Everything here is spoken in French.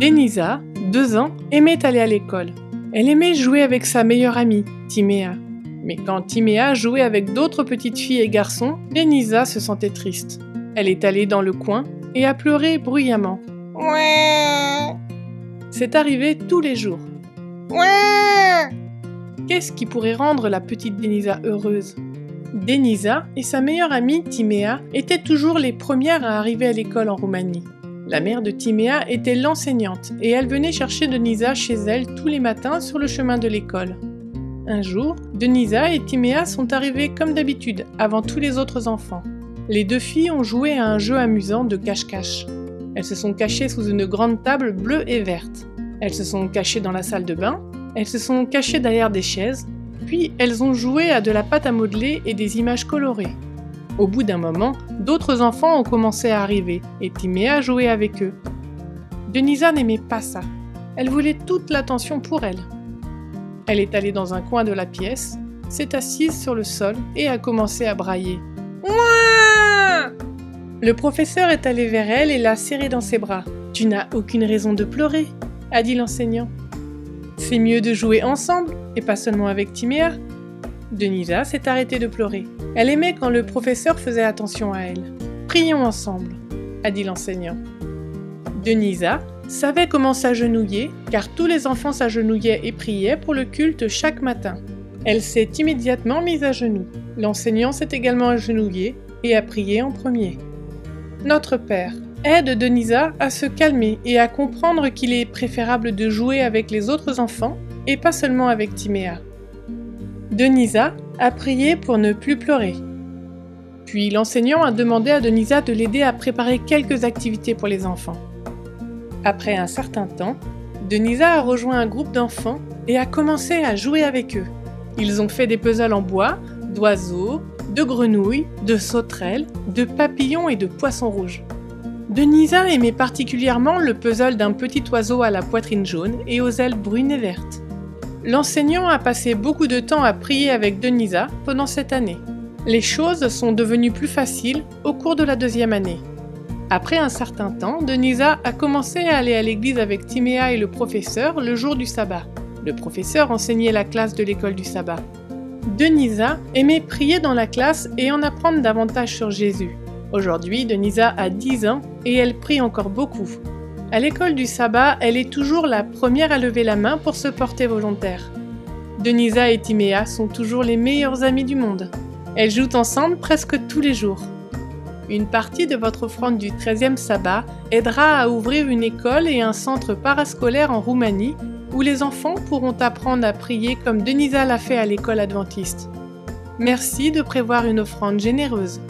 Denisa, 2 ans, aimait aller à l'école. Elle aimait jouer avec sa meilleure amie, Timéa. Mais quand Timéa jouait avec d'autres petites filles et garçons, Denisa se sentait triste. Elle est allée dans le coin et a pleuré bruyamment. C'est arrivé tous les jours. Qu'est-ce qui pourrait rendre la petite Denisa heureuse? Denisa et sa meilleure amie Timéa étaient toujours les premières à arriver à l'école en Roumanie. La mère de Timéa était l'enseignante et elle venait chercher Denisa chez elle tous les matins sur le chemin de l'école. Un jour, Denisa et Timéa sont arrivées comme d'habitude, avant tous les autres enfants. Les 2 filles ont joué à un jeu amusant de cache-cache. Elles se sont cachées sous une grande table bleue et verte. Elles se sont cachées dans la salle de bain. Elles se sont cachées derrière des chaises. Puis elles ont joué à de la pâte à modeler et des images colorées. Au bout d'un moment, d'autres enfants ont commencé à arriver et Timéa jouait avec eux. Denisa n'aimait pas ça. Elle voulait toute l'attention pour elle. Elle est allée dans un coin de la pièce, s'est assise sur le sol et a commencé à brailler. Ouah! Le professeur est allé vers elle et l'a serrée dans ses bras. « Tu n'as aucune raison de pleurer », a dit l'enseignant. « C'est mieux de jouer ensemble et pas seulement avec Timéa. » Denisa s'est arrêtée de pleurer. Elle aimait quand le professeur faisait attention à elle. « Prions ensemble », a dit l'enseignant. Denisa savait comment s'agenouiller, car tous les enfants s'agenouillaient et priaient pour le culte chaque matin. Elle s'est immédiatement mise à genoux. L'enseignant s'est également agenouillé et a prié en premier. Notre Père, aide Denisa à se calmer et à comprendre qu'il est préférable de jouer avec les autres enfants et pas seulement avec Timéa. Denisa a prié pour ne plus pleurer. Puis l'enseignant a demandé à Denisa de l'aider à préparer quelques activités pour les enfants. Après un certain temps, Denisa a rejoint un groupe d'enfants et a commencé à jouer avec eux. Ils ont fait des puzzles en bois, d'oiseaux, de grenouilles, de sauterelles, de papillons et de poissons rouges. Denisa aimait particulièrement le puzzle d'un petit oiseau à la poitrine jaune et aux ailes brunes et vertes. L'enseignant a passé beaucoup de temps à prier avec Denisa pendant cette année. Les choses sont devenues plus faciles au cours de la 2e année. Après un certain temps, Denisa a commencé à aller à l'église avec Timéa et le professeur le jour du sabbat. Le professeur enseignait la classe de l'école du sabbat. Denisa aimait prier dans la classe et en apprendre davantage sur Jésus. Aujourd'hui, Denisa a 10 ans et elle prie encore beaucoup. À l'école du sabbat, elle est toujours la première à lever la main pour se porter volontaire. Denisa et Timéa sont toujours les meilleures amies du monde. Elles jouent ensemble presque tous les jours. Une partie de votre offrande du 13e sabbat aidera à ouvrir une école et un centre parascolaire en Roumanie où les enfants pourront apprendre à prier comme Denisa l'a fait à l'école adventiste. Merci de prévoir une offrande généreuse.